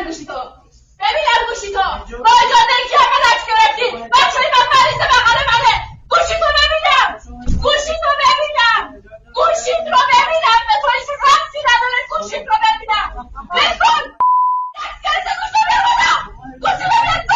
گوشی تو ببینم گوشی تو با اجازه اینکه همه عکس گرفتی بچه من مریض بغل منه گوشی تو ببینم گوشی تو ببینم گوشی تو ببینم به تو هیچ ربطی نداره گوشی تو ببینم بکن عکس گرفته گوشی تو بیار گوشی تو بیار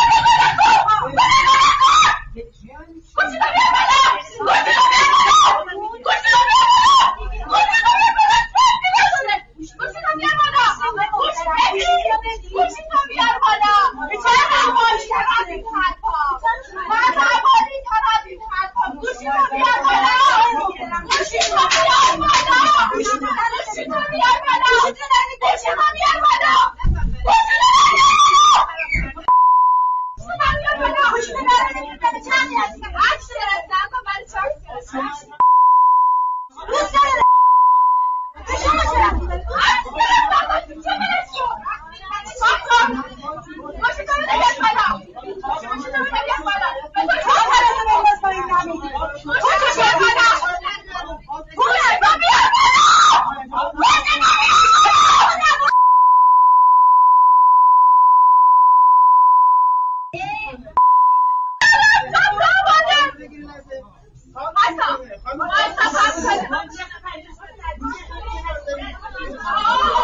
Oh!